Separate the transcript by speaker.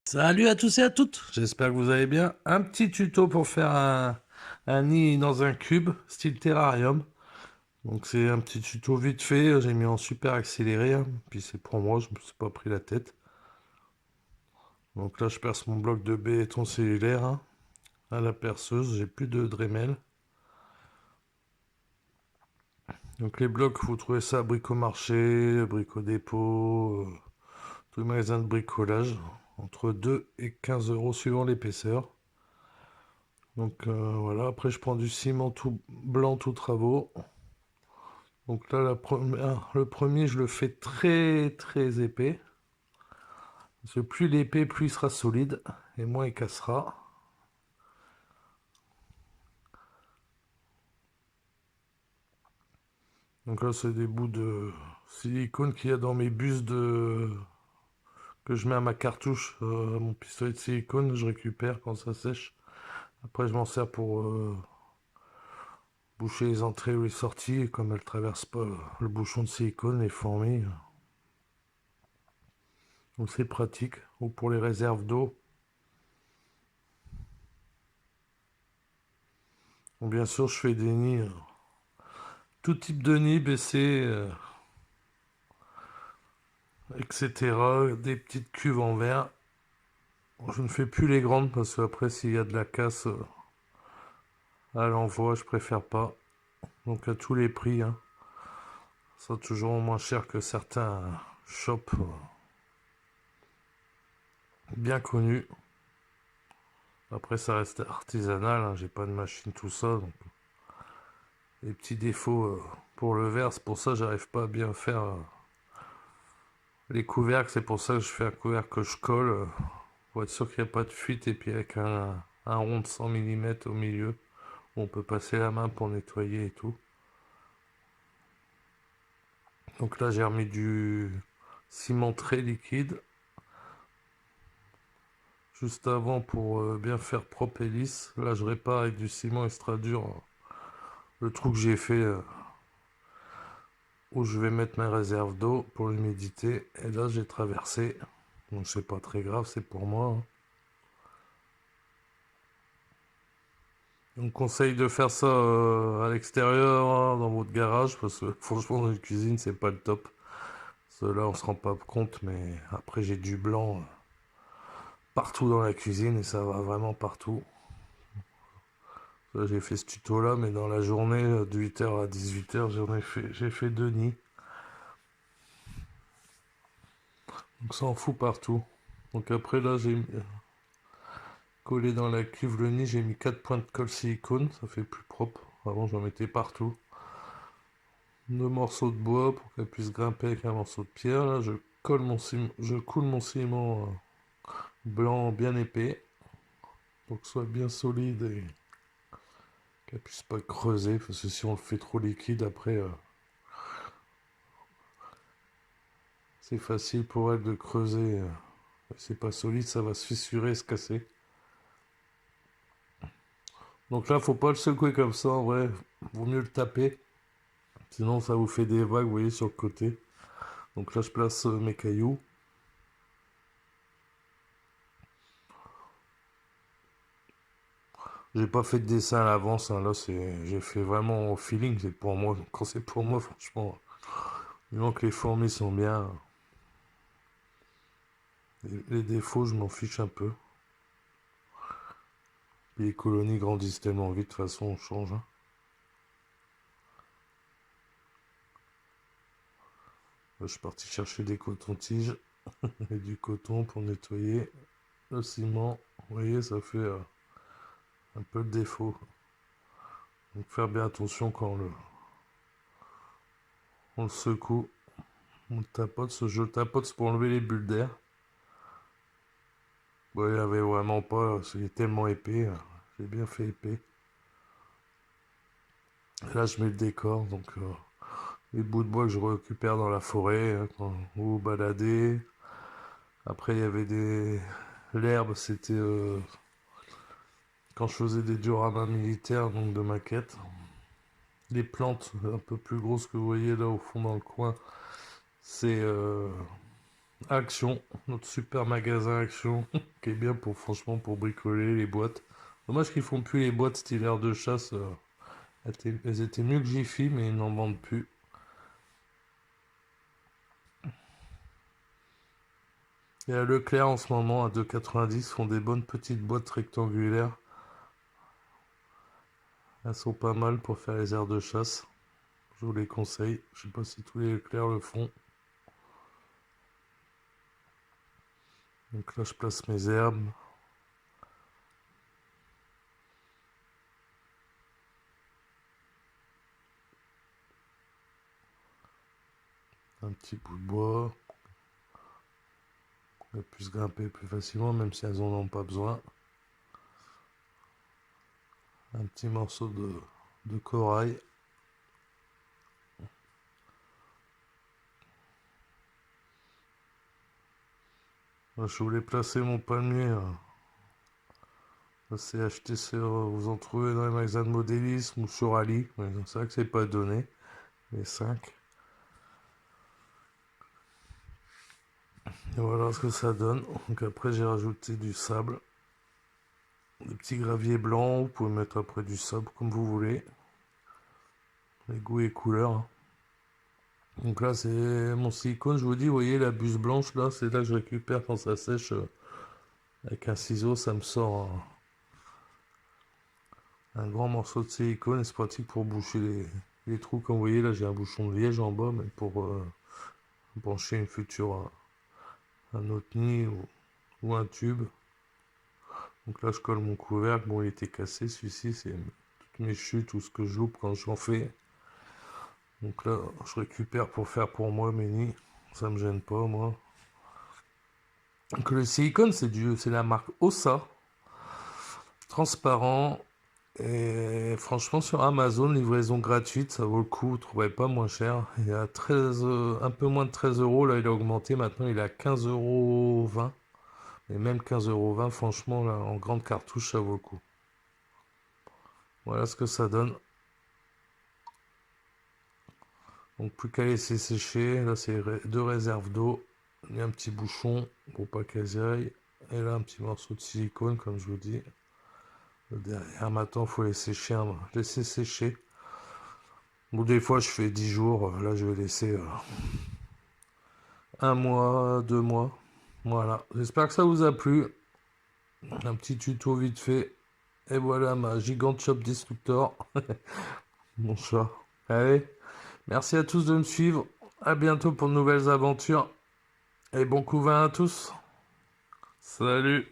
Speaker 1: Salut à tous et à toutes, j'espère que vous allez bien. Un petit tuto pour faire un nid dans un cube, style terrarium. Donc c'est un petit tuto vite fait, j'ai mis en super accéléré, hein. Puis c'est pour moi, je me suis pas pris la tête. Donc là je perce mon bloc de béton cellulaire, hein, à la perceuse, j'ai plus de Dremel. Donc les blocs, vous trouvez ça à Bricomarché, Brico-Dépôt, tous les magasins de bricolage, entre 2 et 15 euros suivant l'épaisseur. Donc voilà, après je prends du ciment tout blanc, tout travaux. Donc là, le premier, je le fais très très épais. Parce que plus l'épais, plus il sera solide et moins il cassera. Donc là, c'est des bouts de silicone qu'il y a dans mes bus que je mets à ma cartouche, à mon pistolet de silicone. Je récupère quand ça sèche. Après, je m'en sers pour boucher les entrées ou les sorties. Et comme elles ne traversent pas le bouchon de silicone, les fourmis. Donc c'est pratique. Ou pour les réserves d'eau. Bon, bien sûr, je fais des nids. Tout type de nid, baissé, etc. Des petites cuves en verre. Je ne fais plus les grandes parce qu'après, s'il y a de la casse à l'envoi, je préfère pas. Donc à tous les prix, hein. Ça sera toujours moins cher que certains shops bien connus. Après, ça reste artisanal, hein. J'ai pas de machine, tout ça. Donc les petits défauts pour le verre, c'est pour ça que j'arrive pas à bien faire les couvercles. C'est pour ça que je fais un couvercle que je colle pour être sûr qu'il n'y a pas de fuite. Et puis avec un rond de 100 mm au milieu, où on peut passer la main pour nettoyer et tout. Donc là, j'ai remis du ciment très liquide juste avant pour bien faire propre et lisse. Là, je répare avec du ciment extra dur le trou que j'ai fait où je vais mettre mes réserves d'eau pour l'humidité. Et là, j'ai traversé. Donc, c'est pas très grave, c'est pour moi, hein. On conseille de faire ça à l'extérieur, hein, dans votre garage, parce que franchement, dans une cuisine, c'est pas le top. Parce que là, on se rend pas compte, mais après, j'ai du blanc partout dans la cuisine et ça va vraiment partout. J'ai fait ce tuto là, mais dans la journée de 8h à 18h, j'ai fait deux nids. Donc ça en fout partout. Donc après là, j'ai collé dans la cuve le nid, j'ai mis 4 points de colle silicone, ça fait plus propre. Avant j'en mettais partout. Deux morceaux de bois pour qu'elle puisse grimper avec un morceau de pierre. Là, je coule mon ciment blanc bien épais pour que ce soit bien solide et qu'elle puisse pas creuser. Parce que si on le fait trop liquide, après c'est facile pour elle de creuser. C'est pas solide, ça va se fissurer, se casser. Donc là, faut pas le secouer comme ça, en vrai. Vaut mieux le taper. Sinon, ça vous fait des vagues, vous voyez, sur le côté. Donc là, je place mes cailloux. J'ai pas fait de dessin à l'avance, hein. Là, j'ai fait vraiment au feeling. C'est pour moi. Quand c'est pour moi, franchement, du moment que les fourmis sont bien, les défauts, je m'en fiche un peu. Les colonies grandissent tellement vite, de toute façon, on change, hein. Là, je suis parti chercher des cotons-tiges et du coton pour nettoyer le ciment. Vous voyez, ça fait un peu de défaut. Donc faire bien attention quand on le secoue, on le tapote. Ce jeu tapote, c'est pour enlever les bulles d'air. Bon, il n'y avait vraiment pas, c'est tellement épais, hein. J'ai bien fait épais. Et là, je mets le décor, donc les bouts de bois que je récupère dans la forêt, hein, quand vous baladez. Après, il y avait l'herbe, c'était quand je faisais des dioramas militaires, donc de maquettes. Les plantes un peu plus grosses que vous voyez là au fond dans le coin, c'est Action, notre super magasin Action, qui est bien pour, franchement, pour bricoler les boîtes. Dommage qu'ils font plus les boîtes style air de chasse. Elles étaient mieux que Jiffy, mais ils n'en vendent plus. Et à Leclerc, en ce moment, à 2,90, font des bonnes petites boîtes rectangulaires. Elles sont pas mal pour faire les aires de chasse. Je vous les conseille. Je sais pas si tous les Leclerc le font. Donc là, je place mes herbes. Un petit bout de bois. Elles puissent grimper plus facilement, même si elles n'en ont pas besoin. Un petit morceau de corail. Là, je voulais placer mon palmier. C'est acheté sur, vous en trouvez dans les magasins de modélisme ou sur Ali. C'est vrai que c'est pas donné. Les 5. Et voilà ce que ça donne. Donc après j'ai rajouté du sable. Des petits graviers blancs. Vous pouvez mettre après du sable comme vous voulez. Les goûts et couleurs, hein. Donc là c'est mon silicone. Je vous dis, vous voyez la buse blanche là. C'est là que je récupère quand ça sèche. Avec un ciseau ça me sort un grand morceau de silicone. Et c'est pratique pour boucher les trous. Comme vous voyez là j'ai un bouchon de liège en bas. Mais pour brancher une future... un autre nid ou un tube. Donc là je colle mon couvercle. Bon il était cassé celui-ci, c'est toutes mes chutes ou ce que je loupe quand j'en fais. Donc là je récupère pour faire pour moi mes nids. Ça me gêne pas moi. Donc le silicone c'est la marque Ossa. Transparent. Et franchement sur Amazon, livraison gratuite, ça vaut le coup, vous ne trouverez pas moins cher. Il est à 13, un peu moins de 13 euros, là il a augmenté, maintenant il est à 15,20 €. Et même 15,20 €, franchement, là, en grande cartouche, ça vaut le coup. Voilà ce que ça donne. Donc plus qu'à laisser sécher. Là, c'est deux réserves d'eau. Il y a un petit bouchon pour pas qu'elles y aillent. Et là, un petit morceau de silicone, comme je vous dis. Derrière, maintenant, il faut laisser sécher. Bon, des fois, je fais 10 jours. Là, je vais laisser un mois, 2 mois. Voilà. J'espère que ça vous a plu. Un petit tuto vite fait. Et voilà ma gigante Shop Destructor. Mon chat. Allez, merci à tous de me suivre. À bientôt pour de nouvelles aventures. Et bon couvain à tous. Salut.